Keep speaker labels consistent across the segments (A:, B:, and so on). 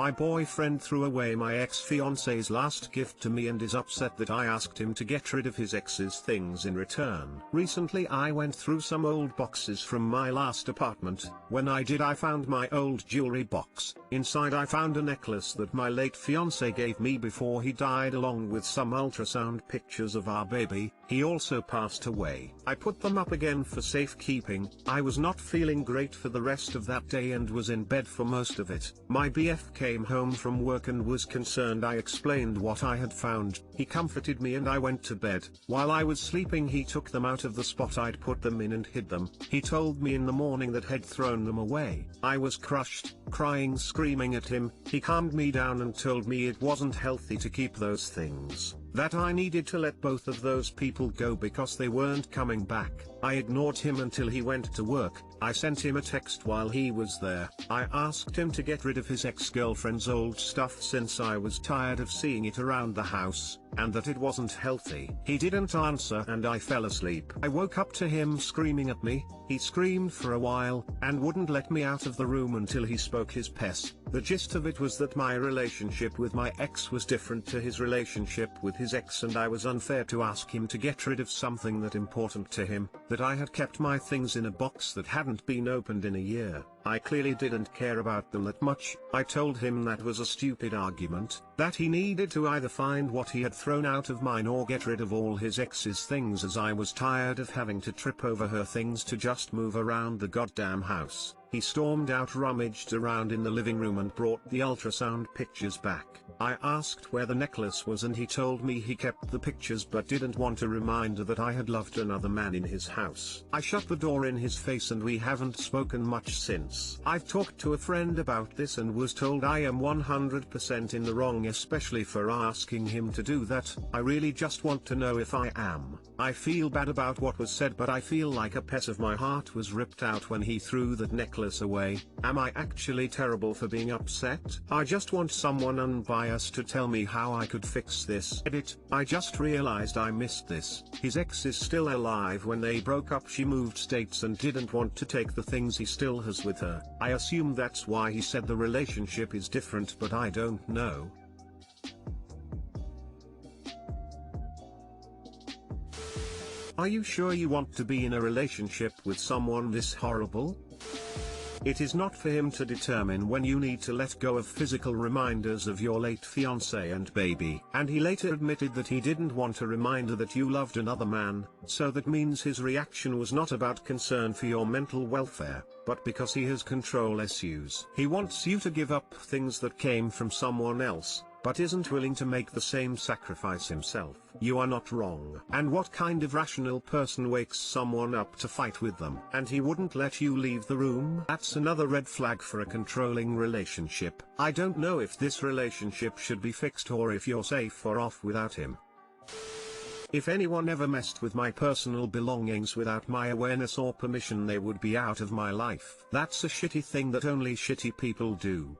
A: My boyfriend threw away my ex-fiance's last gift to me and is upset that I asked him to get rid of his ex's things in return. Recently I went through some old boxes from my last apartment. When I did, I found my old jewelry box. Inside I found a necklace that my late fiance gave me before he died, along with some ultrasound pictures of our baby. He also passed away. I put them up again for safekeeping. I was not feeling great for the rest of that day and was in bed for most of it. My BF came home from work and was concerned. I explained what I had found. He comforted me and I went to bed. While I was sleeping, he took them out of the spot I'd put them in and hid them. He told me in the morning that he'd thrown them away. I was crushed, crying, screaming at him. He calmed me down and told me it wasn't healthy to keep those things, that I needed to let both of those people go because they weren't coming back. I ignored him until he went to work. I sent him a text while he was there. I asked him to get rid of his ex-girlfriend's old stuff since I was tired of seeing it around the house, and that it wasn't healthy. He didn't answer and I fell asleep. I woke up to him screaming at me. He screamed for a while, and wouldn't let me out of the room until he spoke his piece. The gist of it was that my relationship with my ex was different to his relationship with his ex, and I was unfair to ask him to get rid of something that important to him, that I had kept my things in a box that hadn't been opened in a year. I clearly didn't care about them that much. I told him that was a stupid argument, that he needed to either find what he had thrown out of mine or get rid of all his ex's things, as I was tired of having to trip over her things to just move around the goddamn house. He stormed out, rummaged around in the living room and brought the ultrasound pictures back. I asked where the necklace was and he told me he kept the pictures but didn't want a reminder that I had loved another man in his house. I shut the door in his face and we haven't spoken much since. I've talked to a friend about this and was told I am 100% in the wrong, especially for asking him to do that. I really just want to know if I am. I feel bad about what was said, but I feel like a piece of my heart was ripped out when he threw that necklace away. Am I actually terrible for being upset? I just want someone unbiased to tell me how I could fix this. Edit. I just realized I missed this. His ex is still alive. When they broke up, she moved states and didn't want to take the things he still has with her. I assume that's why he said the relationship is different, but I don't know. Are you sure you want to be in a relationship with someone this horrible? It is not for him to determine when you need to let go of physical reminders of your late fiance and baby. And he later admitted that he didn't want a reminder that you loved another man, so that means his reaction was not about concern for your mental welfare, but because he has control issues. He wants you to give up things that came from someone else, but isn't willing to make the same sacrifice himself. You are not wrong. And what kind of rational person wakes someone up to fight with them and he wouldn't let you leave the room? That's another red flag for a controlling relationship. I don't know if this relationship should be fixed or if you're safe or off without him. If anyone ever messed with my personal belongings without my awareness or permission, they would be out of my life. That's a shitty thing that only shitty people do.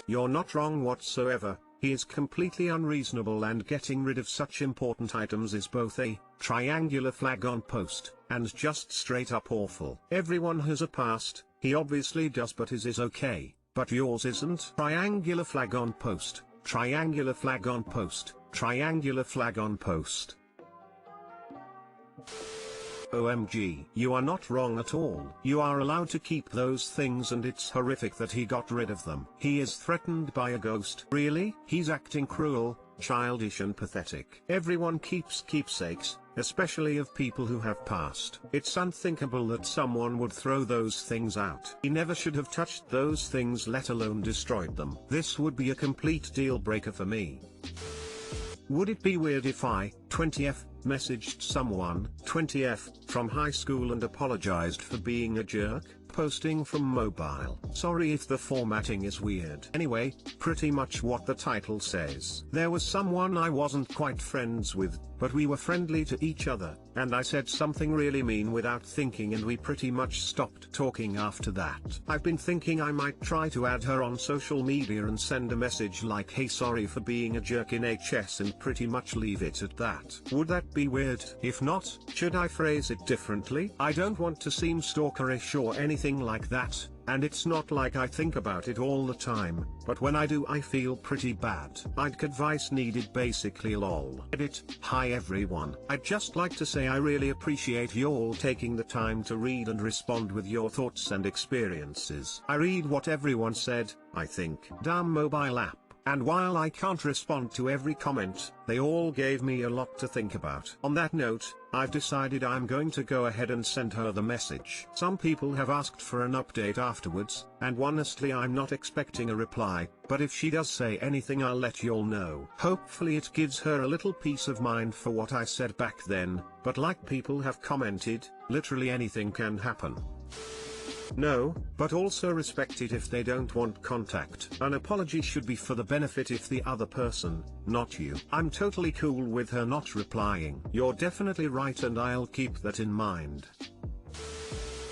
A: You're not wrong whatsoever. He is completely unreasonable, and getting rid of such important items is both a triangular flag on post and just straight up awful. Everyone has a past, he obviously does, but his is okay, but yours isn't. Triangular flag on post, triangular flag on post, triangular flag on post. OMG. You are not wrong at all. You are allowed to keep those things, and it's horrific that he got rid of them. He is threatened by a ghost. Really? He's acting cruel, childish and pathetic. Everyone keeps keepsakes, especially of people who have passed. It's unthinkable that someone would throw those things out. He never should have touched those things, let alone destroyed them. This would be a complete deal breaker for me. Would it be weird if I, 20F, messaged someone, 20F, from high school and apologized for being a jerk? Posting from mobile. Sorry if the formatting is weird. Anyway, pretty much what the title says. There was someone I wasn't quite friends with, but we were friendly to each other, and I said something really mean without thinking, and we pretty much stopped talking after that. I've been thinking I might try to add her on social media and send a message like, hey, sorry for being a jerk in HS, and pretty much leave it at that. Would that be weird? If not, should I phrase it differently? I don't want to seem stalkerish or anything anything like that, and it's not like I think about it all the time, but when I do I feel pretty bad. I'd advice needed basically lol. Edit. Hi everyone. I'd just like to say I really appreciate you all taking the time to read and respond with your thoughts and experiences. I read what everyone said, I think. Damn mobile app. And while I can't respond to every comment, they all gave me a lot to think about. On that note, I've decided I'm going to go ahead and send her the message. Some people have asked for an update afterwards, and honestly I'm not expecting a reply, but if she does say anything I'll let y'all know. Hopefully it gives her a little peace of mind for what I said back then, but like people have commented, literally anything can happen. No, but also respect it if they don't want contact. An apology should be for the benefit of the other person, not you. I'm totally cool with her not replying. You're definitely right and I'll keep that in mind.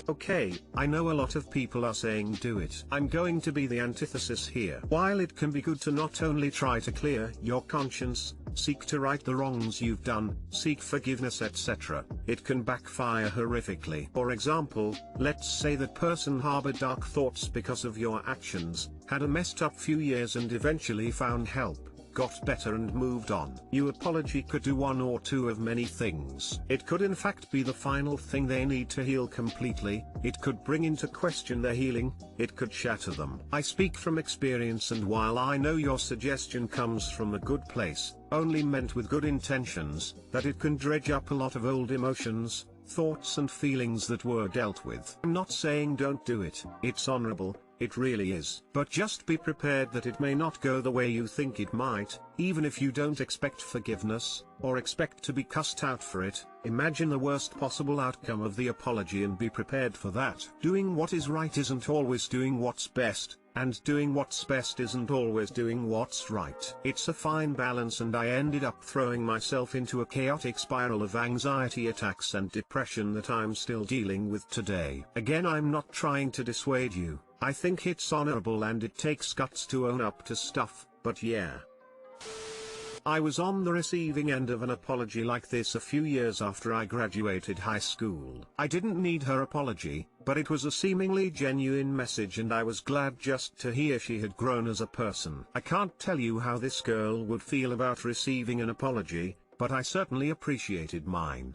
A: Okay, I know a lot of people are saying do it. I'm going to be the antithesis here. While it can be good to not only try to clear your conscience, seek to right the wrongs you've done, seek forgiveness etc., it can backfire horrifically. For example, let's say that person harbored dark thoughts because of your actions, had a messed up few years and eventually found help, got better and moved on. Your apology could do one or two of many things. It could in fact be the final thing they need to heal completely, it could bring into question their healing, it could shatter them. I speak from experience, and while I know your suggestion comes from a good place, only meant with good intentions, that it can dredge up a lot of old emotions, thoughts and feelings that were dealt with. I'm not saying don't do it, it's honorable, it really is. But just be prepared that it may not go the way you think it might, even if you don't expect forgiveness, or expect to be cussed out for it. Imagine the worst possible outcome of the apology and be prepared for that. Doing what is right isn't always doing what's best, and doing what's best isn't always doing what's right. It's a fine balance, and I ended up throwing myself into a chaotic spiral of anxiety attacks and depression that I'm still dealing with today. Again, I'm not trying to dissuade you. I think it's honorable and it takes guts to own up to stuff, but yeah. I was on the receiving end of an apology like this a few years after I graduated high school. I didn't need her apology, but it was a seemingly genuine message and I was glad just to hear she had grown as a person. I can't tell you how this girl would feel about receiving an apology, but I certainly appreciated mine.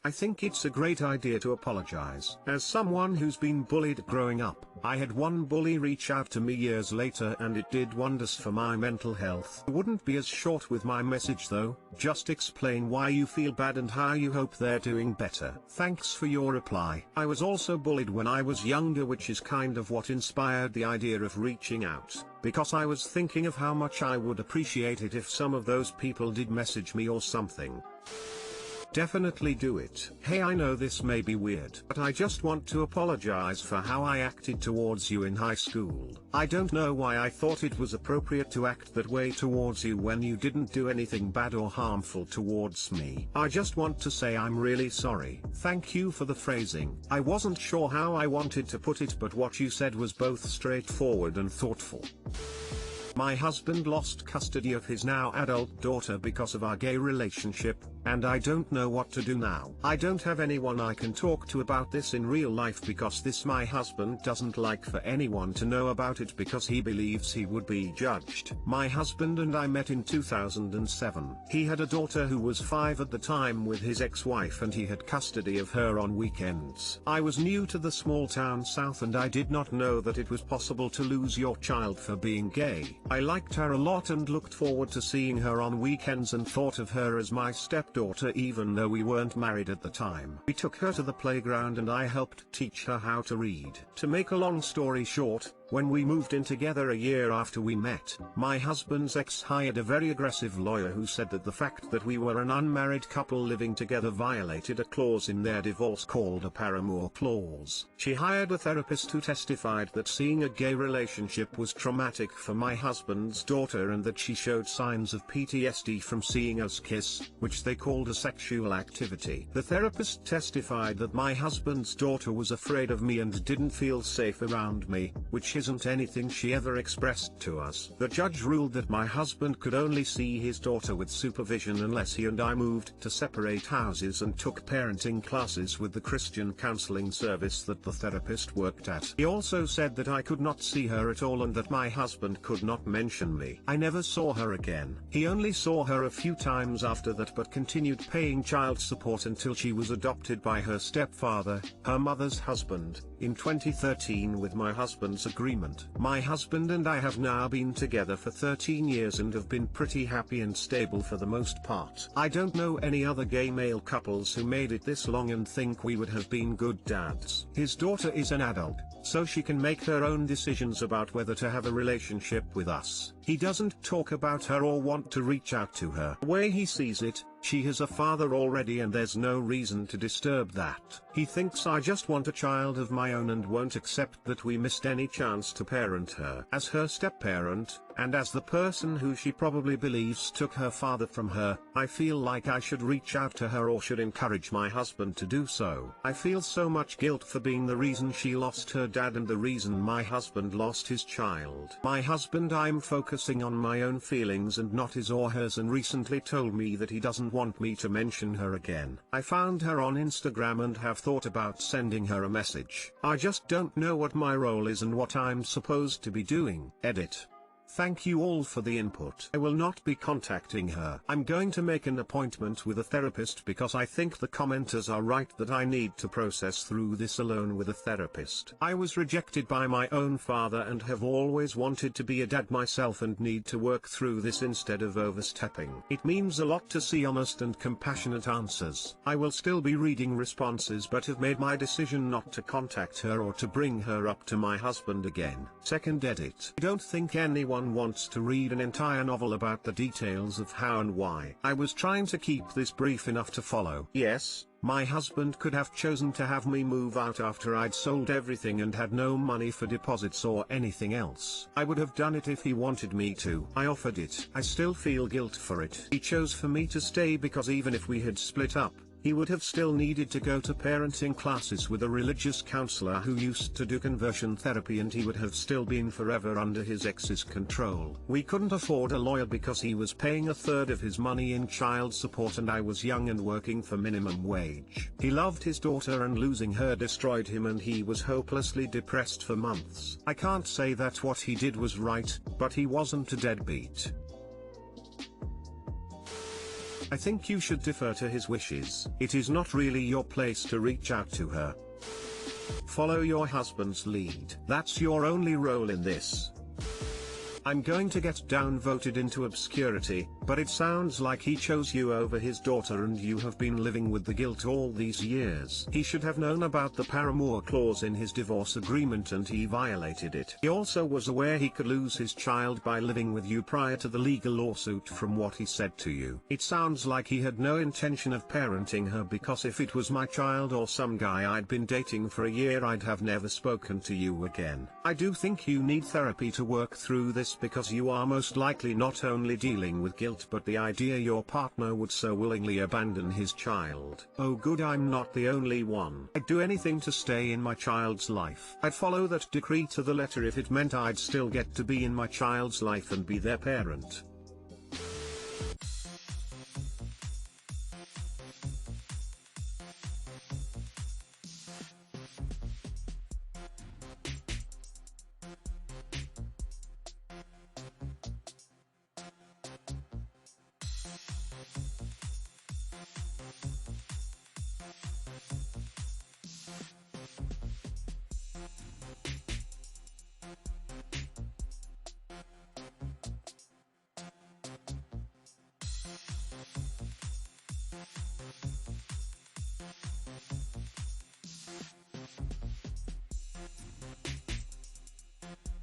A: I think it's a great idea to apologize. As someone who's been bullied growing up, I had one bully reach out to me years later and it did wonders for my mental health. I wouldn't be as short with my message though, just explain why you feel bad and how you hope they're doing better. Thanks for your reply. I was also bullied when I was younger, which is kind of what inspired the idea of reaching out, because I was thinking of how much I would appreciate it if some of those people did message me or something. Definitely do it. Hey, I know this may be weird, but I just want to apologize for how I acted towards you in high school. I don't know why I thought it was appropriate to act that way towards you when you didn't do anything bad or harmful towards me. I just want to say I'm really sorry. Thank you for the phrasing. I wasn't sure how I wanted to put it, but what you said was both straightforward and thoughtful. My husband lost custody of his now adult daughter because of our gay relationship, and I don't know what to do now. I don't have anyone I can talk to about this in real life because my husband doesn't like for anyone to know about it because he believes he would be judged. My husband and I met in 2007. He had a daughter who was 5 at the time with his ex-wife and he had custody of her on weekends. I was new to the small town south and I did not know that it was possible to lose your child for being gay. I liked her a lot and looked forward to seeing her on weekends and thought of her as my stepdaughter even though we weren't married at the time. We took her to the playground and I helped teach her how to read. To make a long story short, when we moved in together a year after we met, my husband's ex hired a very aggressive lawyer who said that the fact that we were an unmarried couple living together violated a clause in their divorce called a paramour clause. She hired a therapist who testified that seeing a gay relationship was traumatic for my husband's daughter and that she showed signs of PTSD from seeing us kiss, which they called a sexual activity. The therapist testified that my husband's daughter was afraid of me and didn't feel safe around me, which which isn't anything she ever expressed to us. The judge ruled that my husband could only see his daughter with supervision unless he and I moved to separate houses and took parenting classes with the Christian counseling service that the therapist worked at. He also said that I could not see her at all and that my husband could not mention me. I never saw her again. He only saw her a few times after that but continued paying child support until she was adopted by her stepfather, her mother's husband, in 2013 with my husband's agreement. My husband and I have now been together for 13 years and have been pretty happy and stable for the most part. I don't know any other gay male couples who made it this long and think we would have been good dads. His daughter is an adult, so she can make her own decisions about whether to have a relationship with us. He doesn't talk about her or want to reach out to her. The way he sees it, she has a father already and there's no reason to disturb that. He thinks I just want a child of my own and won't accept that we missed any chance to parent her. As her step-parent, and as the person who she probably believes took her father from her, I feel like I should reach out to her or should encourage my husband to do so. I feel so much guilt for being the reason she lost her dad and the reason my husband lost his child. My husband, I'm focusing on my own feelings and not his or hers, and recently told me that he doesn't want me to mention her again. I found her on Instagram and have thought about sending her a message. I just don't know what my role is and what I'm supposed to be doing. Edit. Thank you all for the input. I will not be contacting her. I'm going to make an appointment with a therapist because I think the commenters are right that I need to process through this alone with a therapist. I was rejected by my own father and have always wanted to be a dad myself and need to work through this instead of overstepping. It means a lot to see honest and compassionate answers. I will still be reading responses but have made my decision not to contact her or to bring her up to my husband again. Second edit. I don't think anyone wants to read an entire novel about the details of how and why. I was trying to keep this brief enough to follow. Yes, my husband could have chosen to have me move out after I'd sold everything and had no money for deposits or anything else. I would have done it if he wanted me to. I offered it. I still feel guilt for it. He chose for me to stay because even if we had split up, he would have still needed to go to parenting classes with a religious counselor who used to do conversion therapy, and he would have still been forever under his ex's control. We couldn't afford a lawyer because he was paying a third of his money in child support and I was young and working for minimum wage. He loved his daughter and losing her destroyed him and he was hopelessly depressed for months. I can't say that what he did was right, but he wasn't a deadbeat. I think you should defer to his wishes. It is not really your place to reach out to her. Follow your husband's lead. That's your only role in this. I'm going to get downvoted into obscurity, but it sounds like he chose you over his daughter and you have been living with the guilt all these years. He should have known about the paramour clause in his divorce agreement and he violated it. He also was aware he could lose his child by living with you prior to the legal lawsuit from what he said to you. It sounds like he had no intention of parenting her because if it was my child or some guy I'd been dating for a year I'd have never spoken to you again. I do think you need therapy to work through this because you are most likely not only dealing with guilt but the idea your partner would so willingly abandon his child. Oh good, I'm not the only one. I'd do anything to stay in my child's life. I'd follow that decree to the letter if it meant I'd still get to be in my child's life and be their parent.